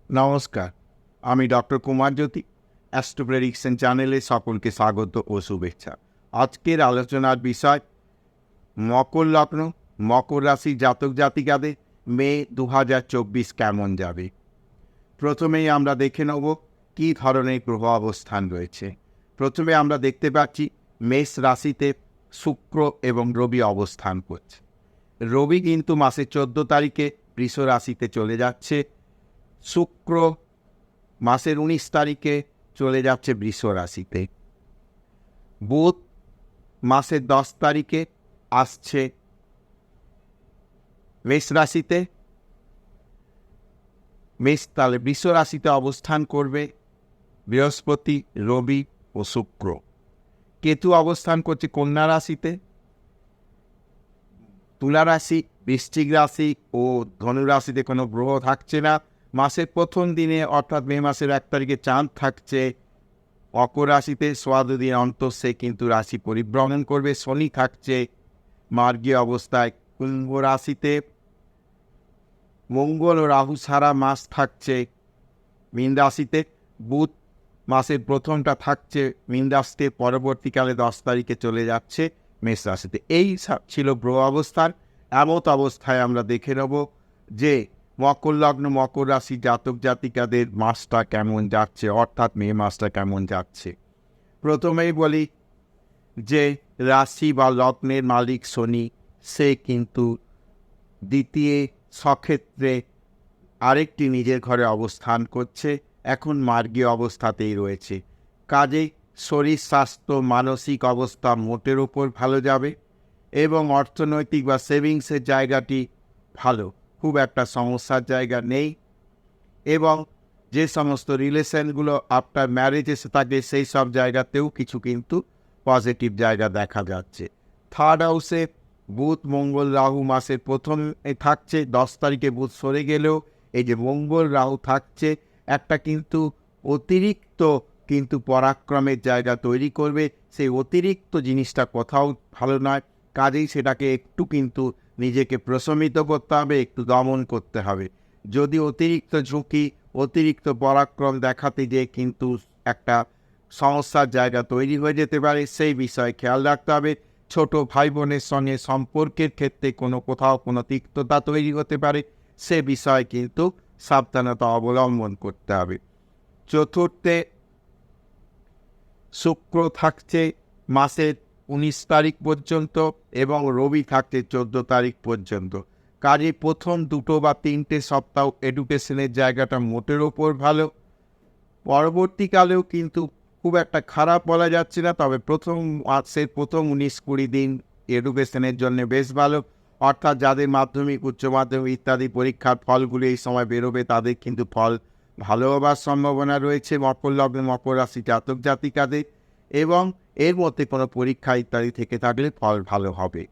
নমস্কার, আমি ডক্টর কুমার জ্যোতি। Astro prediction চ্যানেলে সকলকে স্বাগত ও শুভেচ্ছা। আজকের আলোচনার বিষয় মকর লগ্ন, মকর রাশি জাতক জাতিকাদের মে 2024 কেমন যাবে। প্রথমেই আমরা দেখে নেব কী ধরনের গ্রহ অবস্থান রয়েছে। প্রথমে আমরা দেখতে পাচ্ছি মেষ রাশিতে শুক্র এবং রবি অবস্থান করছে। রবি কিন্তু মাসের 14 তারিখে বৃষ রাশিতে চলে যাচ্ছে। শুক্র মাসের 19 তারিখে চলে যাচ্ছে বৃষ রাশিতে। বুধ মাসের 10 তারিখে আসছে মেষ রাশিতে। তাহলে বৃষ রাশিতে অবস্থান করবে বৃহস্পতি, রবি ও শুক্র। কেতু অবস্থান করছে কন্যা রাশিতে। তুলা রাশি, বৃশ্চিক রাশি ও ধনু রাশিতে কোনো গ্রহ থাকছে না। মাসের প্রথম দিনে অর্থাৎ মে মাসের 1 তারিখে চাঁদ থাকছে মকর রাশিতে। সোয়া দুদিন অন্তর সে কিন্তু রাশি পরিভ্রমণ করবে। শনি থাকছে মার্গীয় অবস্থায় কুম্ভ রাশিতে। মঙ্গল ও রাহু সারা মাস থাকছে মীন রাশিতে। বুধ মাসের প্রথমটা থাকছে মীন রাশিতে, পরবর্তীকালে 10 তারিখে চলে যাচ্ছে মেষ রাশিতে। এই ছিল গ্রহ অবস্থান। এমত অবস্থায় আমরা দেখে নেব যে মকর লগ্ন, মকর রাশি জাতক জাতিকাদের মাসটা কেমন যাচ্ছে, অর্থাৎ মে মাসটা কেমন যাচ্ছে। প্রথমেই বলি যে রাশি বা লগ্নের মালিক শনি, সে কিন্তু দ্বিতীয় স্বক্ষেত্রে আরেকটি নিজের ঘরে অবস্থান করছে। এখন মার্গীয় অবস্থাতেই রয়েছে। কাজেই শরীর স্বাস্থ্য, মানসিক অবস্থা মোটের ওপর ভালো যাবে এবং অর্থনৈতিক বা সেভিংসের জায়গাটি ভালো, খুব একটা সমস্যার জায়গা নেই। এবং যে সমস্ত রিলেশনগুলো আপনার ম্যারেজ এসে থাকে সেই সব জায়গাতেও কিছু কিন্তু পজিটিভ জায়গা দেখা যাচ্ছে। থার্ড হাউসে বুধ, মঙ্গল, রাহু মাসের প্রথমে থাকছে। 10 তারিখে বুধ সরে গেলেও এই যে মঙ্গল রাহু থাকছে, একটা কিন্তু অতিরিক্ত কিন্তু পরাক্রমের জায়গা তৈরি করবে। সেই অতিরিক্ত জিনিসটা কোথাও ভালো নয়। কাজেই সেটাকে একটু কিন্তু নিজেকে প্রশমিত করতে হবে, একটু দমন করতে হবে। যদি অতিরিক্ত ঝুঁকি, অতিরিক্ত পরাক্রম দেখাতে গিয়ে কিন্তু একটা সমস্যার জায়গা তৈরি হয়ে যেতে পারে, সেই বিষয়ে খেয়াল রাখতে হবে। ছোট ভাই বোনের সঙ্গে সম্পর্কের ক্ষেত্রে কোথাও কোনো তিক্ততা তৈরি হতে পারে, সে বিষয়ে কিন্তু সাবধানতা অবলম্বন করতে হবে। চতুর্থে শুক্র থাকছে মাসের 19 তারিখ পর্যন্ত এবং রবি থাকছে 14 তারিখ পর্যন্ত। কাজে প্রথম 2 বা 3টে সপ্তাহ এডুকেশনের জায়গাটা মোটের ওপর ভালো। পরবর্তীকালেও কিন্তু খুব একটা খারাপ বলা যাচ্ছে না, তবে মাসের প্রথম 19-20 দিন এডুকেশনের জন্য বেশ ভালো। অর্থাৎ যাদের মাধ্যমিক, উচ্চ মাধ্যমিক ইত্যাদি পরীক্ষার ফলগুলি এই সময় বেরোবে, তাদের কিন্তু ফল ভালো হবার সম্ভাবনা রয়েছে মকর লগ্নে, মকর রাশি জাতক জাতিকাদের। এবং এর মধ্যে কোনো পরীক্ষা ইত্যাদি থেকে থাকলে ফল ভালো হবে।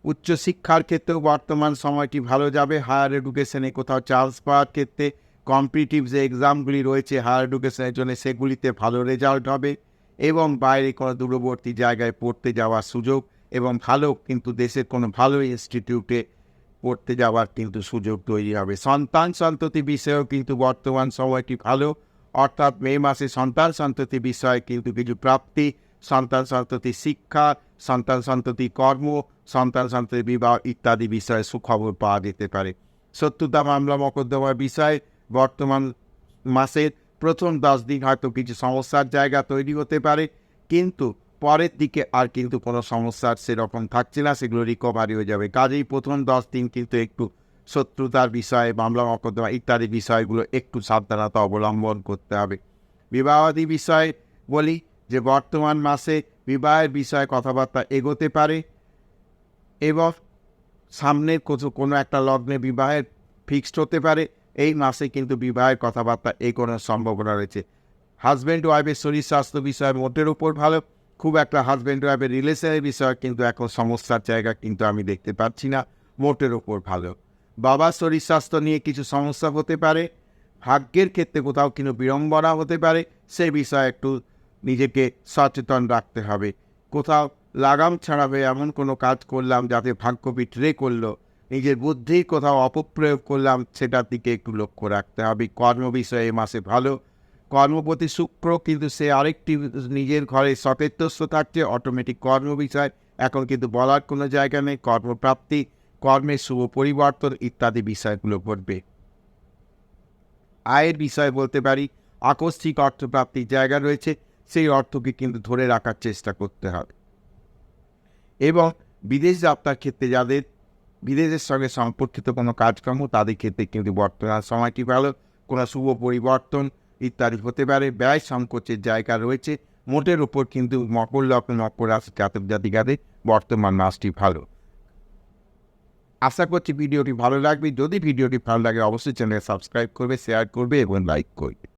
উচ্চশিক্ষার ক্ষেত্রেও বর্তমান সময়টি ভালো যাবে। হায়ার এডুকেশনে কোথাও চান্স পাওয়ার ক্ষেত্রে, কম্পিটিটিভ যে এক্সামগুলি রয়েছে হায়ার এডুকেশনের জন্য, সেগুলিতে ভালো রেজাল্ট হবে এবং বাইরে কোনো দূরবর্তী জায়গায় পড়তে যাওয়ার সুযোগ এবং ভালো কিন্তু দেশের কোনো ভালো ইনস্টিটিউটে পড়তে যাওয়ার কিন্তু সুযোগ তৈরি হবে। সন্তান সন্ততি বিষয়েও কিন্তু বর্তমান সময়টি ভালো। অর্থাৎ মে মাসে সন্তান সন্ততি বিষয়ে কিন্তু কিছু প্রাপ্তি, সন্তান সন্ততি শিক্ষা, সন্তান সন্ততি কর্ম, সন্তান সন্ততি বিবাহ ইত্যাদি বিষয়ে সুখবর পাওয়া যেতে পারে। শত্রুতা মামলা মোকদ্দমার বিষয়ে বর্তমান মাসের প্রথম 10 দিন হয়তো কিছু সমস্যার জায়গা তৈরি হতে পারে, কিন্তু পরের দিকে আর কিন্তু কোনো সমস্যার সেরকম থাকছে না, সেগুলো রিকভারি হয়ে যাবে। কাজেই প্রথম 10 দিন কিন্তু একটু শত্রুতার বিষয়ে, মামলা মোকদ্দমা ইত্যাদি বিষয়গুলো একটু সাবধানতা অবলম্বন করতে হবে। বিবাহাদি বিষয়ে বলি যে বর্তমান মাসে বিবাহের বিষয়ে কথাবার্তা এগোতে পারে এবং সামনের কোনো একটা লগ্নে বিবাহের ফিক্সড হতে পারে। এই মাসে কিন্তু বিবাহের কথাবার্তা এগোনোর সম্ভাবনা রয়েছে। হাজব্যান্ড ওয়াইফের শরীর স্বাস্থ্য বিষয়ে মোটের উপর ভালো। খুব একটা হাজব্যান্ড ওয়াইফের রিলেশনের বিষয়ে কিন্তু এখন সমস্যার জায়গা কিন্তু আমি দেখতে পাচ্ছি না, মোটের উপর ভালো। বাবার শরীর স্বাস্থ্য নিয়ে কিছু সমস্যা হতে পারে। ভাগ্যের ক্ষেত্রে কোথাও কিন্তু বিড়ম্বনা হতে পারে, সেই বিষয়ে একটু নিজেকে সচেতন রাখতে হবে। কোথাও লাগাম ছাড়াবে এমন কোনো কাজ করলাম যাতে ভাগ্য বিট্রে করলো, নিজের বুদ্ধির কোথাও অপপ্রয়োগ করলাম, সেটার দিকে একটু লক্ষ্য রাখতে হবে। কর্ম বিষয়ে এই মাসে ভালো, কর্মপতি শুক্র কিন্তু সে আরেকটি নিজের ঘরে সতেজস্ব থাকছে, অটোমেটিক কর্ম বিষয় এখন কিন্তু বলার কোনো জায়গা নেই। কর্মপ্রাপ্তি, কর্মের শুভ পরিবর্তন ইত্যাদি বিষয়গুলো ঘটবে। আয়ের বিষয় বলতে পারি, আকস্মিক অর্থপ্রাপ্তির জায়গা রয়েছে, সেই অর্থকে কিন্তু ধরে রাখার চেষ্টা করতে হবে। এবং বিদেশ যাত্রার ক্ষেত্রে যাদের বিদেশের সঙ্গে সম্পর্কিত কোনো কাজকর্ম, তাদের ক্ষেত্রে কিন্তু বর্তমান সময়টি ভালো, কোনো শুভ পরিবর্তন ইত্যাদি হতে পারে। ব্যয় সংকোচের জায়গা রয়েছে, মোটের ওপর কিন্তু মকর লগ্ন মকর রাশি জাতক জাতিকাদের বর্তমান মাসটি ভালো। আশা করছি ভিডিওটি ভালো লাগবে। যদি ভিডিওটি ভালো লাগে অবশ্যই চ্যানেল সাবস্ক্রাইব করবে, শেয়ার করবে এবং লাইক করবে।